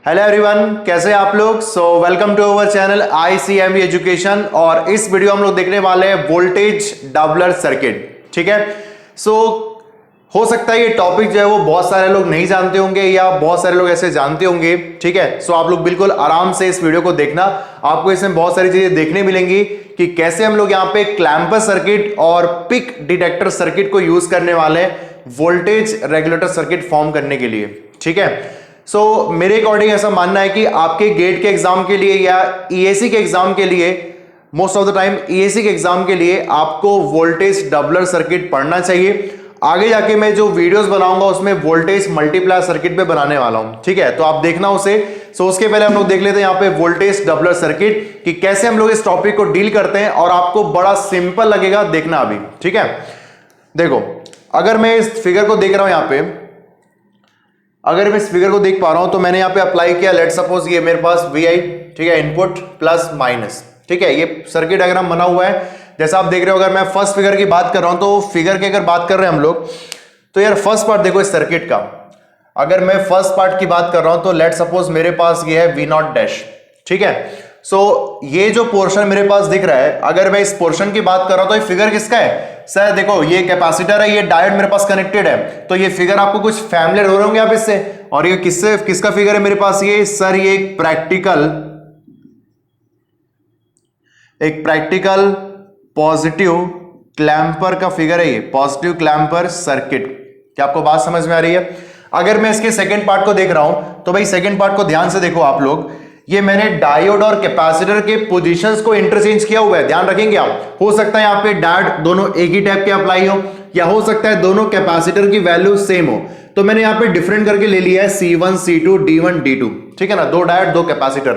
Hello everyone, कैसे हैं आप लोग। Welcome to our channel ICME education. और इस वीडियो हम लोग देखने वाले हैं वोल्टेज डबलर सर्किट। ठीक है। हो सकता है ये टॉपिक जो है वो बहुत सारे लोग नहीं जानते होंगे या बहुत सारे लोग ऐसे जानते होंगे। ठीक है। आप लोग बिल्कुल आराम से इस वीडियो को देखना, आपको इसमें बहुत सारी चीजें देखने मिलेंगी कि कैसे हम लोग यहाँ पे क्लैंपर सर्किट और पिक डिटेक्टर सर्किट को यूज करने वाले हैं वोल्टेज रेगुलेटर सर्किट फॉर्म करने के लिए। ठीक है। मेरे अकॉर्डिंग ऐसा मानना है कि आपके गेट के एग्जाम के लिए या EAC के एग्जाम के लिए, most of the time EAC के एग्जाम के लिए आपको वोल्टेज डबलर सर्किट पढ़ना चाहिए। आगे जाके मैं जो वीडियोस बनाऊंगा उसमें वोल्टेज मल्टीप्लायर सर्किट पे बनाने वाला हूं। ठीक है, तो आप देखना उसे। उसके पहले हम लोग देख लेते हैं यहाँ पे वोल्टेज डबलर सर्किट कि कैसे हम लोग इस टॉपिक को डील करते हैं, और आपको बड़ा सिंपल लगेगा देखना अभी। ठीक है, देखो अगर मैं इस फिगर को देख रहा हूं यहाँ पे, अगर मैं इस फिगर को देख पा रहा हूं तो मैंने यहाँ पे अप्लाई किया। लेट सपोज ये मेरे पास VI, ठीक है, इनपुट प्लस माइनस। ठीक है, ये सर्किट डायग्राम बना हुआ है जैसा आप देख रहे हो। अगर मैं फर्स्ट फिगर की बात कर रहा हूं तो फिगर की अगर बात कर रहे हैं हम लोग, तो यार फर्स्ट पार्ट देखो इस सर्किट का। अगर मैं फर्स्ट पार्ट की बात कर रहा हूं तो लेट सपोज मेरे पास ये है V0 डैश। ठीक है। ये जो पोर्शन मेरे पास दिख रहा है, अगर मैं इस पोर्शन की बात कर रहा हूं तो ये फिगर किसका है सर? देखो ये कैपेसिटर है, ये डायोड मेरे पास कनेक्टेड है, तो ये फिगर आपको कुछ फैमिलियर हो रहे होंगे आप इससे। और ये किसका फिगर है मेरे पास? ये सर ये एक प्रैक्टिकल पॉजिटिव क्लैंपर का फिगर है। ये पॉजिटिव क्लैंपर सर्किट। क्या आपको बात समझ में आ रही है? अगर मैं इसके सेकंड पार्ट को देख रहा हूं तो भाई सेकंड पार्ट को ध्यान से देखो आप लोग। ये मैंने डायोड और कैपेसिटर के पोजीशंस को इंटरचेंज किया हुआ है, ध्यान रखेंगे आप। हो सकता है यहाँ पे डायोड दोनों एक ही टाइप के अप्लाई हो, या हो सकता है दोनों कैपेसिटर की वैल्यू सेम हो। तो मैंने यहाँ पे डिफरेंट करके ले लिया है C1 C2 D1 D2। ठीक है ना, दो डायोड दो कैपेसिटर।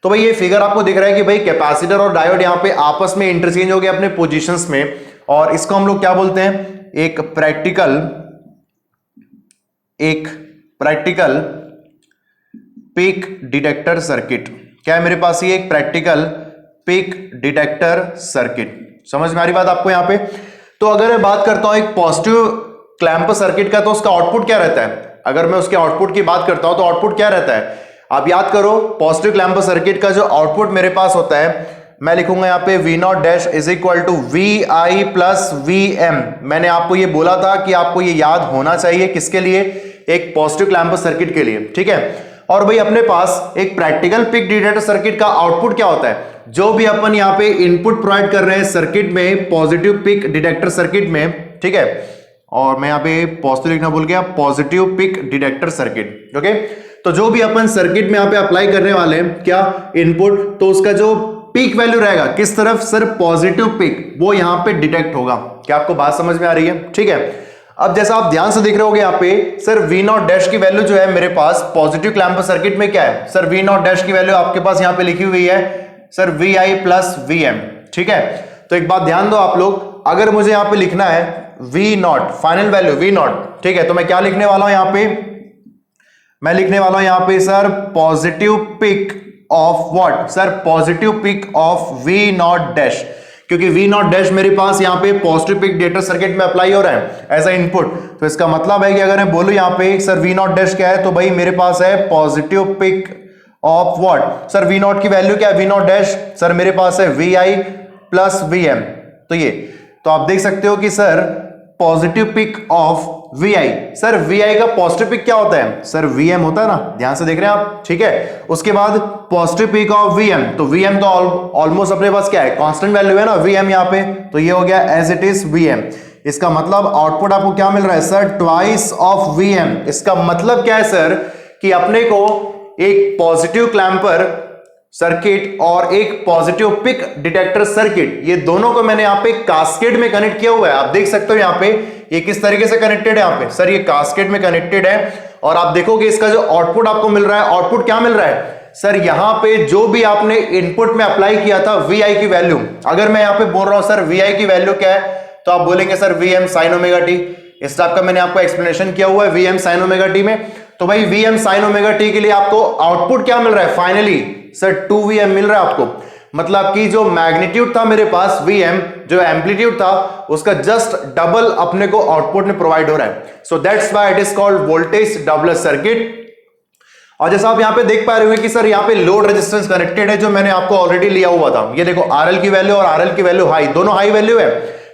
तो भाई ये फिगर आपको दिख रहा है कि भाई कैपेसिटर और डायोड यहाँ पे आपस में इंटरचेंज हो गए अपने पोजीशंस में, और इसको हम लोग क्या बोलते हैं? एक प्रैक्टिकल पिक डिटेक्टर सर्किट। क्या है मेरे पास? ये एक प्रैक्टिकल पिक डिटेक्टर सर्किट। समझ में आ रही बात आपको यहाँ पे? तो अगर मैं बात करता हूं एक पॉजिटिव क्लैंपर सर्किट का, तो उसका आउटपुट क्या रहता है? अगर मैं उसके आउटपुट की बात करता हूं तो आउटपुट क्या रहता है? आप याद करो, पॉजिटिव क्लैंपर सर्किट का जो आउटपुट मेरे पास होता है, मैं लिखूंगा यहाँ पे V0 dash is equal to VI plus VM। मैंने आपको ये बोला था कि आपको ये याद होना चाहिए, किसके लिए? एक पॉजिटिव क्लैंपर सर्किट के लिए। ठीक है। और भाई अपने पास एक प्रैक्टिकल पिक डिटेक्टर सर्किट का आउटपुट क्या होता है? जो भी अपन यहाँ पे इनपुट प्रोवाइड कर रहे हैं सर्किट में, पॉजिटिव पिक डिटेक्टर सर्किट में। ठीक है, और मैं यहाँ पे पॉजिटिव लिखना भूल गया, positive peak detector circuit. Okay, तो जो भी अपन सर्किट में यहाँ पे अप्लाई करने वाले हैं क्या इनपुट, तो उसका जो पीक वैल्यू रहेगा किस तरफ सर? पॉजिटिव पिक, वो यहाँ पे डिटेक्ट होगा। क्या आपको बात समझ में आ रही है? ठीक है। अब जैसा आप ध्यान से देख रहे होगे यहाँ पे सर V0 डैश की वैल्यू जो है मेरे पास पॉजिटिव क्लैंपर सर्किट में क्या है सर? V0 डैश की वैल्यू आपके पास यहाँ पे लिखी हुई है सर VI प्लस VM। ठीक है, तो एक बात ध्यान दो आप लोग, अगर मुझे यहाँ पे लिखना है V0 फाइनल वैल्यू V0, ठीक है, तो मैं क्या लिखने वाला हूं यहाँ पे? मैं लिखने वाला हूं यहाँ पे sir positive pick of what sir? Positive pick of V0 dash, क्योंकि V0 डैश मेरे पास यहाँ पे पॉजिटिव पिक डिटेक्टर सर्किट में अप्लाई हो रहा है एज अ इनपुट। तो इसका मतलब है कि अगर मैं बोलूं यहाँ पे सर V0 डैश क्या है, तो भाई मेरे पास है positive pick of what sir? V0 की वैल्यू क्या है? V0 डैश सर मेरे पास है VI प्लस VM। तो ये तो आप देख सकते हो कि sir positive pick of VI, sir VI का पॉजिटिव पिक क्या होता है सर? VM होता है ना, ध्यान से देख रहे हैं आप। ठीक है, उसके बाद पॉजिटिव पिक ऑफ VM, तो VM तो ऑलमोस्ट अपने पास क्या है? कांस्टेंट वैल्यू है ना VM यहाँ पे, तो ये हो गया एज इट इज VM। इसका मतलब आउटपुट आपको क्या मिल रहा है सर? Twice of VM। इसका मतलब क्या है सर? कि अपने को एक पॉजिटिव क्लैंपर सर्किट और एक पॉजिटिव पिक डिटेक्टर सर्किट, ये दोनों को मैंने यहाँ पे कास्केड में कनेक्ट किया हुआ है। आप देख सकते हो यहाँ पे ये किस तरीके से कनेक्टेड है यहाँ पे सर? ये कास्केड में कनेक्टेड है। और आप देखोगे इसका जो आउटपुट आपको मिल रहा है, आउटपुट क्या मिल रहा है सर? यहाँ पे जो भी आपने इनपुट में अप्लाई किया था VI की वैल्यू, अगर मैं यहाँ पे बोल रहा हूं सर VI की वैल्यू क्या है, तो आप बोलेंगे sir VM sin omega t। इस टाइप का मैंने आपको एक्सप्लेनेशन किया हुआ है VM sin ओमेगा t में। तो भाई VM sin ओमेगा t के लिए आपको आउटपुट क्या मिल रहा है फाइनली सर? 2VM मिल रहा है आपको। मतलब कि जो मैग्नीट्यूड था मेरे पास VM, जो एम्पलीट्यूड था उसका जस्ट डबल अपने को आउटपुट में प्रोवाइड हो रहा है। So that's why it is called voltage doubler circuit. और जैसा आप यहां पे देख पा रहे हो कि सर यहां पे लोड रेजिस्टेंस कनेक्टेड है, जो मैंने आपको ऑलरेडी लिया हुआ था। ये देखो आरएल की वैल्यू और आरएल की वैल्यू हाई, दोनों हाई वैल्यू है,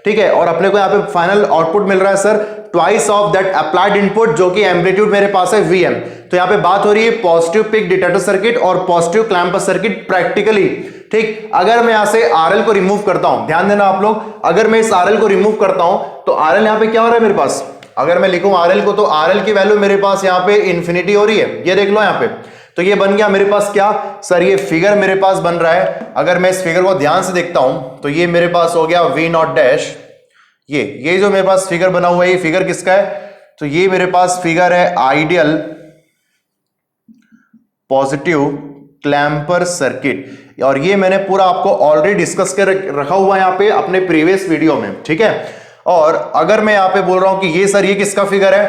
ठीक है। और अपने को यहां पे फाइनल आउटपुट मिल रहा है sir twice of that applied input, जो कि एम्पलीट्यूड मेरे पास है Vm। तो यहां पे बात हो रही है पॉजिटिव पिक डिटेक्टर सर्किट और पॉजिटिव क्लैंपर सर्किट प्रैक्टिकली, ठीक। अगर मैं यहां से आरएल को रिमूव करता हूं, ध्यान देना आप लोग, अगर मैं इस आरएल को रिमूव करता हूं तो आरएल यहां पे क्या हो रहा है मेरे पास, अगर मैं लिखूं आरएल को, तो आरएल की वैल्यू मेरे पास यहां पे इंफिनिटी हो रही है, ये देख लो यहां पे। तो ये बन गया मेरे पास क्या सर, ये फिगर मेरे पास बन रहा है। अगर मैं इस फिगर को ध्यान से देखता हूं तो ये मेरे पास हो गया V नॉट डैश। ये जो मेरे पास फिगर बना हुआ है, ये फिगर किसका है, तो ये मेरे पास फिगर है आइडियल पॉजिटिव क्लैंपर सर्किट। और ये मैंने पूरा आपको ऑलरेडी डिस्कस कर रखा हुआ है यहां पे अपने प्रीवियस वीडियो में, ठीक है। और अगर मैं यहां पे बोल रहा हूं कि ये सर ये किसका फिगर है,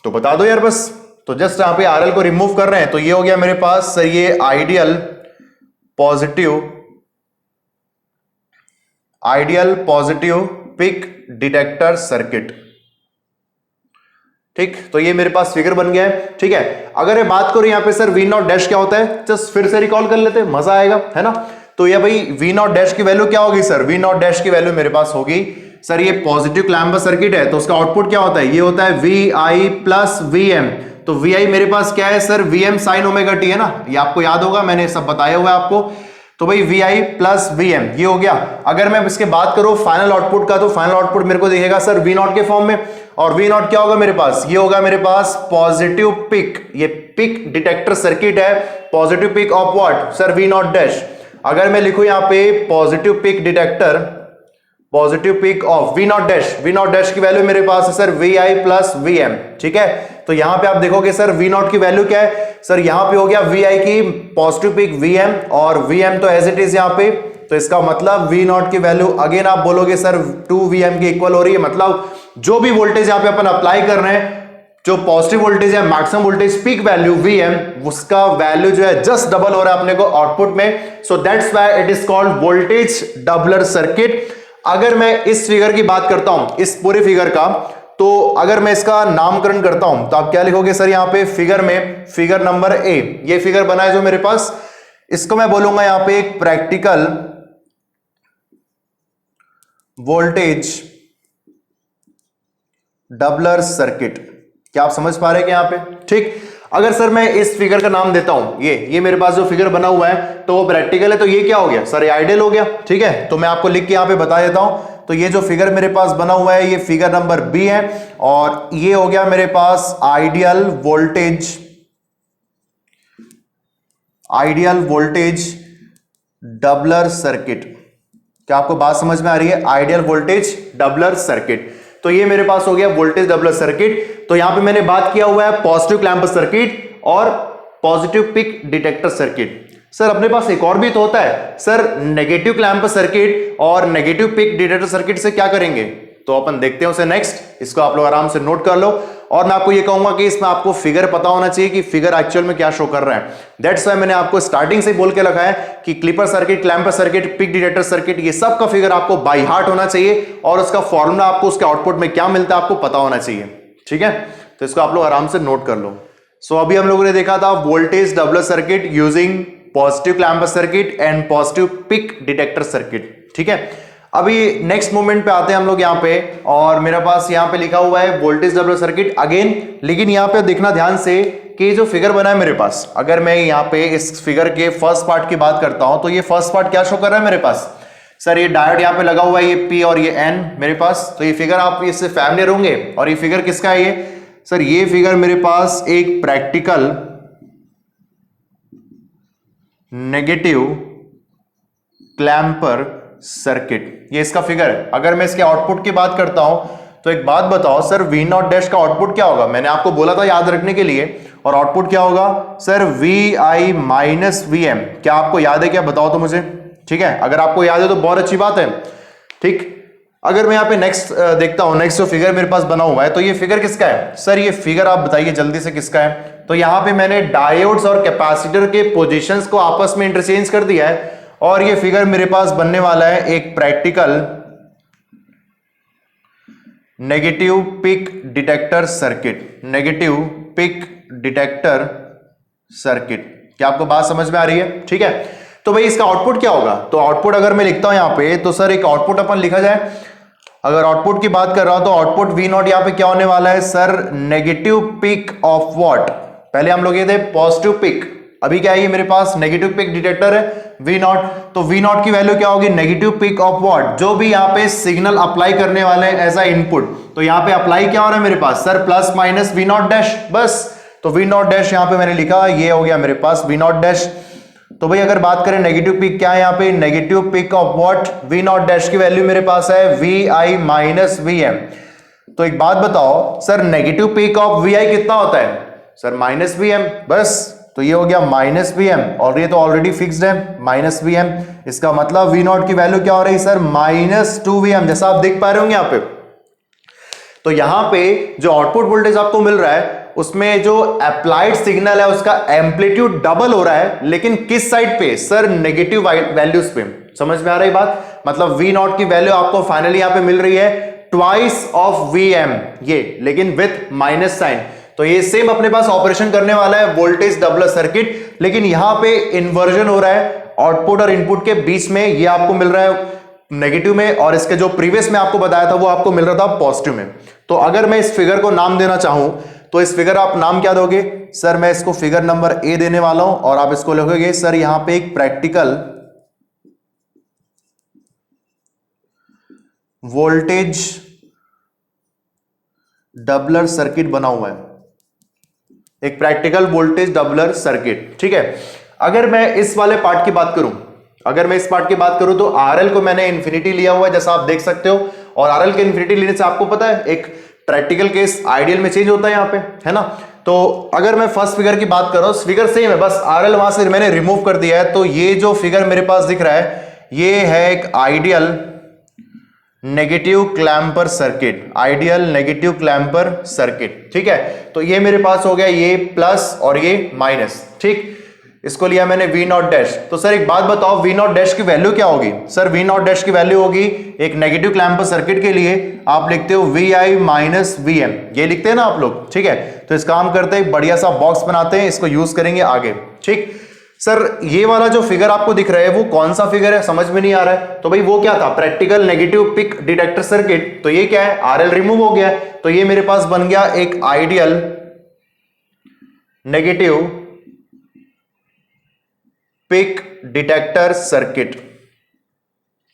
तो बता दो यार बस। तो जस्ट यहां पे आरएल को रिमूव कर रहे हैं, तो ये हो गया मेरे पास सर ये ideal positive peak detector circuit, ठीक। तो ये मेरे पास फिगर बन गया है, ठीक है। अगर मैं बात करूं यहां पे सर V नॉट डैश क्या होता है, जस्ट फिर से रिकॉल कर लेते हैं, मजा आएगा, है ना। तो ये भाई V नॉट डैश की वैल्यू क्या होगी सर, V नॉट डैश की वैल्यू मेरे पास होगी सर, ये पॉजिटिव क्लैंपर सर्किट है तो उसका आउटपुट क्या होता है, ये होता है VI प्लस VM। तो VI मेरे पास क्या है sir, VM sign omega T है ना, ये आपको याद होगा, मैंने सब बताया हुआ है आपको। तो भाई VI प्लस VM ये हो गया। अगर मैं इसके बात करूं फाइनल आउटपुट का, तो फाइनल आउटपुट मेरे को दिखेगा सर V नॉट के फॉर्म में। और V नॉट क्या होगा मेरे पास, ये होगा मेरे पास पॉजिटिव पिक, ये पिक डिटेक्टर सर्किट है, positive pick of what sir, V not dash. अगर मैं लिखूं यहां पे positive peak detector, positive pick of V not dash, V not dash की वैल्यू मेरे पास है सर VI प्लस VM, ठीक है। तो यहां पे आप देखोगे सर V नॉट की वैल्यू क्या है सर, यहां पे हो गया VI की पॉजिटिव पिक VM, और VM तो एज इट इज यहां पे। तो इसका मतलब V नॉट की वैल्यू अगेन आप बोलोगे सर 2VM के इक्वल हो रही है। मतलब जो भी वोल्टेज यहां पे अपन अप्लाई कर रहे हैं, जो पॉजिटिव वोल्टेज है, maximum voltage peak value VM, उसका वैल्यू जो है जस्ट डबल हो रहा है अपने को आउटपुट में। So that's why it is called voltage doubler circuit. अगर मैं इस फिगर की बात करता हूं, इस पूरे फिगर का, तो अगर मैं इसका नामकरण करता हूं तो आप क्या लिखोगे सर, यहां पे फिगर में फिगर नंबर A, ये फिगर बना है जो मेरे पास, इसको मैं बोलूंगा यहां पे एक प्रैक्टिकल वोल्टेज डबलर सर्किट। क्या आप समझ पा रहे हैं कि यहां पे, ठीक। अगर सर मैं इस फिगर का नाम देता हूं, ये मेरे पास जो फिगर बना हुआ है तो वो प्रैक्टिकल है, तो ये क्या हो गया सर, ये आइडियल हो गया, ठीक है। तो मैं आपको लिख के यहां पे बता देता हूं, तो ये जो फिगर मेरे पास बना हुआ है ये फिगर नंबर B है, और ये हो गया मेरे पास आइडियल वोल्टेज डबलर सर्किट। क्या आपको बात समझ में आ रही है, आइडियल वोल्टेज डबलर सर्किट। तो ये मेरे पास हो गया वोल्टेज डबलर सर्किट। तो यहां पे मैंने बात किया हुआ है पॉजिटिव क्लैंपर सर्किट और positive peak detector circuit. Sir अपने पास एक और भी तो होता है सर, नेगेटिव क्लैंपर सर्किट और नेगेटिव पिक डिटेक्टर सर्किट से क्या करेंगे, तो अपन देखते हैं उसे नेक्स्ट। इसको आप लोग आराम से नोट कर लो। और मैं आपको ये कहूंगा कि इसमें आपको फिगर पता होना चाहिए कि फिगर एक्चुअल में क्या शो कर रहा है। दैट्स व्हाई मैंने आपको स्टार्टिंग से बोल के रखा है कि clipper circuit, clamper circuit, peak detector circuit, ये सब का फिगर आपको बाय हार्ट होना चाहिए, और उसका फॉर्मूला आपको उसके आउटपुट में क्या मिलता है आपको पता होना चाहिए, ठीक है। तो इसको आप लोग आराम से नोट कर लो। सो अभी हम लोगों ने देखा था voltage doubler circuit using positive clamper circuit and positive peak detector circuit, ठीक है। अभी नेक्स्ट मोमेंट पे आते हैं हम लोग यहाँ पे, और मेरे पास यहाँ पे लिखा हुआ है वोल्टेज डबलर सर्किट अगेन। लेकिन यहाँ पे देखना ध्यान से कि जो फिगर बना है मेरे पास, अगर मैं यहाँ पे इस फिगर के फर्स्ट पार्ट की बात करता हूं, तो ये फर्स्ट पार्ट क्या शो कर रहा है मेरे पास सर, ये डायोड यहाँ पे लगा हुआ है, ये P और ये N मेरे पास। तो ये फिगर आप इससे फैमिलियर होंगे। और ये फिगर किसका है ये सर, ये फिगर मेरे पास एक प्रैक्टिकल नेगेटिव क्लैंपर सर्किट, ये इसका फिगर है। अगर मैं इसके आउटपुट की बात करता हूं, तो एक बात बताओ सर, V नॉट डैश का आउटपुट क्या होगा, मैंने आपको बोला था याद रखने के लिए। और आउटपुट क्या होगा सर, VI माइनस VM। क्या आपको याद है क्या, बताओ तो मुझे, ठीक है। अगर आपको याद है तो बहुत अच्छी बात है, ठीक। अगर मैं यहाँ पे नेक्स्ट देखता हूं, नेक्स्ट जो फिगर मेरे पास बना हुआ है, तो ये फिगर किसका है सर, ये फिगर आप बताइए जल्दी से किसका है। तो यहां पे मैंने डायोड्स और कैपेसिटर के पोजीशंस को आपस में इंटरचेंज कर दिया है, और ये फिगर मेरे पास बनने वाला है एक practical negative peak detector circuit, negative peak detector circuit. क्या आपको बात समझ में आ रही है? ठीक है, तो भाई इसका आउटपुट क्या होगा? तो आउटपुट अगर मैं लिखता हूं यहां पे, तो सर एक आउटपुट अपन लिखा जाए। अगर आउटपुट की बात कर रहा हूं तो आउटपुट वी नॉट यहां पे क्या होने वाला है sir? Negative peak of what? पहले हम लोग ये थे पॉजिटिव पिक, अभी क्या है मेरे पास नेगेटिव पिक डिटेक्टर है वी नॉट। तो वी नॉट की वैल्यू क्या होगी? Negative peak of what? जो भी यहाँ पे सिग्नल अप्लाई करने वाले हैं एज अ इनपुट। तो यहाँ पे अप्लाई क्या हो रहा है मेरे पास sir? Plus minus V naught dash, बस। तो वी नॉट डैश यहाँ पे मैंने लिखा, ये हो गया मेरे पास वी नॉट डैश। तो भाई अगर बात करें नेगेटिव पिक क्या है यहाँ पे? Negative peak of what? V naught dash की वैल्यू मेरे पास है V I minus V M. तो एक बात बताओ sir, negative peak of V I कितना होता है सर? माइनस वी एम, बस। तो ये हो गया माइनस वी एम, और ये तो ऑलरेडी फिक्स्ड है माइनस वी एम। इसका मतलब वी नॉट की वैल्यू क्या हो रही है sir? Minus two V M, जैसा आप देख पा रहे होंगे यहाँ पे। तो यहां पे जो आउटपुट वोल्टेज आपको मिल रहा है उसमें जो अप्लाइड सिग्नल है उसका एम्पलीट्यूड डबल हो रहा है, लेकिन किस साइड पे सर? नेगेटिव वैल्यूज पे। समझ में आ रही बात? मतलब वी नॉट की वैल्यू आपको फाइनली यहां पे मिल रही है ट्वाइस ऑफ वी एम, ये लेकिन विथ माइनस साइन। तो ये सेम अपने पास ऑपरेशन करने वाला है वोल्टेज डबलर सर्किट, लेकिन यहां पे इन्वर्जन हो रहा है आउटपुट और इनपुट के बीच में। ये आपको मिल रहा है नेगेटिव में, और इसके जो प्रीवियस में आपको बताया था वो आपको मिल रहा था पॉजिटिव में। तो अगर मैं इस फिगर को नाम देना चाहूं तो इस फिगर आप नाम क्या दोगे सर? मैं इसको फिगर नंबर ए देने वाला हूं, और आप इसको लिखोगे सर यहां पे एक प्रैक्टिकल वोल्टेज डबलर सर्किट बना हुआ है, एक प्रैक्टिकल वोल्टेज डबलर सर्किट। ठीक है, अगर मैं इस वाले पार्ट की बात करूं, अगर मैं इस पार्ट की बात करूं तो आरएल को मैंने इन्फिनिटी लिया हुआ है जैसा आप देख सकते हो, और आरएल के इन्फिनिटी लेने से आपको पता है एक प्रैक्टिकल केस आइडियल में चेंज होता है यहां पे, है ना। तो अगर मैं फर्स्ट फिगर की बात कर रहा हूं, फिगर सेम है, बस आरएल वहां से मैंने रिमूव कर दिया है। तो ये जो फिगर मेरे पास दिख रहा है ये है एक ideal negative clamper circuit, ideal negative clamper circuit. ठीक है, तो ये मेरे पास हो गया ये प्लस और ये माइनस। ठीक, इसको लिया मैंने वी नॉट डैश। तो सर एक बात बताओ वी नॉट डैश की वैल्यू क्या होगी सर? वी नॉट डैश की वैल्यू होगी एक नेगेटिव क्लैंपर सर्किट के लिए आप लिखते हो V I minus V M, ये लिखते हैं ना आप लोग। ठीक है, तो इस काम करते हैं बढ़िया सा बॉक्स बनाते हैं, इसको यूज करेंगे आगे। ठीक सर, ये वाला जो फिगर आपको दिख रहा है वो कौन सा फिगर है? समझ में नहीं आ रहा है। तो भाई वो क्या था? Practical negative peak detector circuit. तो ये क्या है? आरएल रिमूव हो गया, तो ये मेरे पास बन गया एक ideal negative peak detector circuit.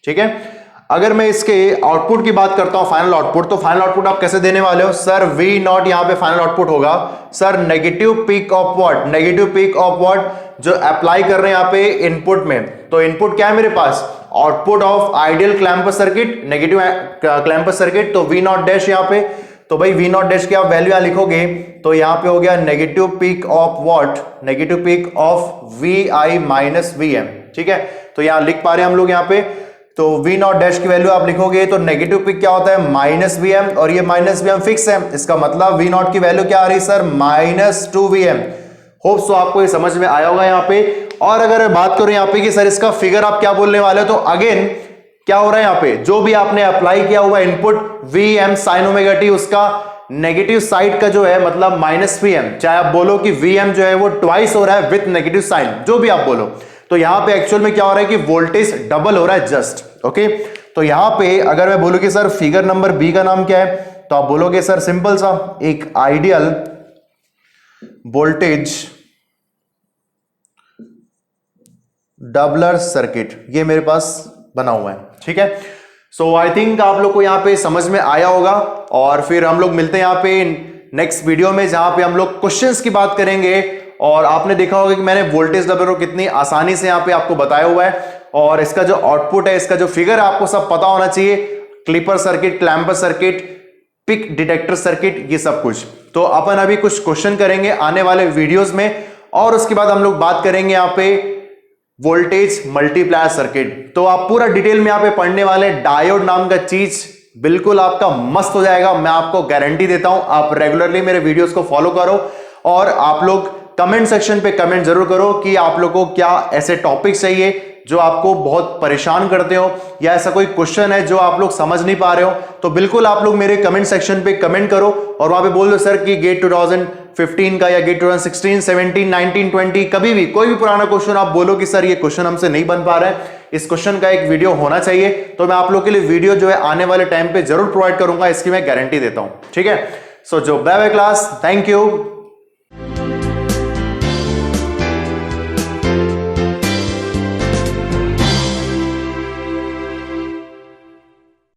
ठीक है, अगर मैं इसके आउटपुट की बात करता हूं फाइनल आउटपुट, तो फाइनल आउटपुट आप कैसे देने वाले हो सर? वी नॉट यहां पे फाइनल आउटपुट होगा sir negative peak of what? Negative peak of what? जो अप्लाई कर रहे हैं यहां पे इनपुट में। तो इनपुट क्या है मेरे पास? Output of ideal clamper circuit, negative clamper circuit. तो वी नॉट डैश यहां पे, तो भाई वी नॉट डैश की आप वैल्यू यहां लिखोगे तो यहां पे हो गया negative peak of what? Negative peak of V I minus V M. ठीक है, तो यहां लिख पा रहे हैं हम लोग यहां पे। तो वी नॉट डैश की वैल्यू आप लिखोगे तो नेगेटिव पिक क्या होता है? माइनस वी एम, और ये माइनस वी एम फिक्स है, इसका मतलब वी नॉट की वैल्यू क्या आ रही है sir? Minus two V M. Hope so आपको ये समझ में आया होगा यहाँ पे। और अगर बात करूं यहाँ पे कि सर इसका फिगर आप क्या बोलने वाले हो, तो अगेन क्या हो रहा है यहाँ पे? जो भी आपने अप्लाई किया हुआ input V M sine omega T, उसका नेगेटिव साइड का जो है मतलब माइनस वी एम, चाहे आप बोलो कि वी एम जो है वो ट्वाइस हो रहा है विथ नेगेटिव साइन, जो भी आप बोलो। तो यहां पे एक्चुअल में क्या हो रहा है कि वोल्टेज डबल हो रहा है जस्ट। ओके, तो यहां पे अगर मैं बोलूं कि सर फिगर नंबर बी का नाम क्या है, तो आप बोलोगे सर सिंपल सा एक आइडियल वोल्टेज डबलर सर्किट, ये मेरे पास बना हुआ है। ठीक है, सो आई थिंक आप लोग को यहां पे समझ में आया होगा, और फिर हम लोग मिलते हैं यहां पे नेक्स्ट वीडियो में जहां पे हम लोग क्वेश्चंस की बात करेंगे। और आपने देखा होगा कि मैंने वोल्टेज डबलर को कितनी आसानी से यहां पे आपको बताया हुआ है, और इसका जो आउटपुट है, इसका जो फिगर है, आपको सब पता होना चाहिए। Clipper circuit, clamper circuit, peak detector circuit, ये सब कुछ। तो अपन अभी कुछ क्वेश्चन करेंगे आने वाले वीडियोस में, और उसके बाद हम लोग बात करेंगे यहाँ पे वोल्टेज मल्टीप्लायर सर्किट। तो आप पूरा डिटेल में यहाँ पे पढ़ने वाले। डायोड नाम का चीज बिल्कुल आपका मस्त हो जाएगा, मैं आपको गारंटी देता हूं। आप रेगुलरली मेरे वीडियोस को फॉलो करो, और आप लोग कमेंट सेक्शन पे कमेंट जरूर करो कि आप लोगों को क्या ऐसे टॉपिक्स चाहिए जो आपको बहुत परेशान करते हो, या ऐसा कोई क्वेश्चन है जो आप लोग समझ नहीं पा रहे हो, तो बिल्कुल आप लोग मेरे कमेंट सेक्शन पे कमेंट करो और वहां पे बोल दो सर कि गेट 2015 का या गेट 2016, 17, 19, 20 कभी भी कोई भी पुराना क्वेश्चन आप बोलो कि सर ये क्वेश्चन हमसे नहीं बन पा रहा है, इस क्वेश्चन का एक वीडियो होना चाहिए, तो मैं आप लोग के लिए वीडियो जो है आने वाले टाइम पे जरूर प्रोवाइड करूंगा, इसकी मैं गारंटी देता हूं। ठीक है, सो जो bye bye class, thank you.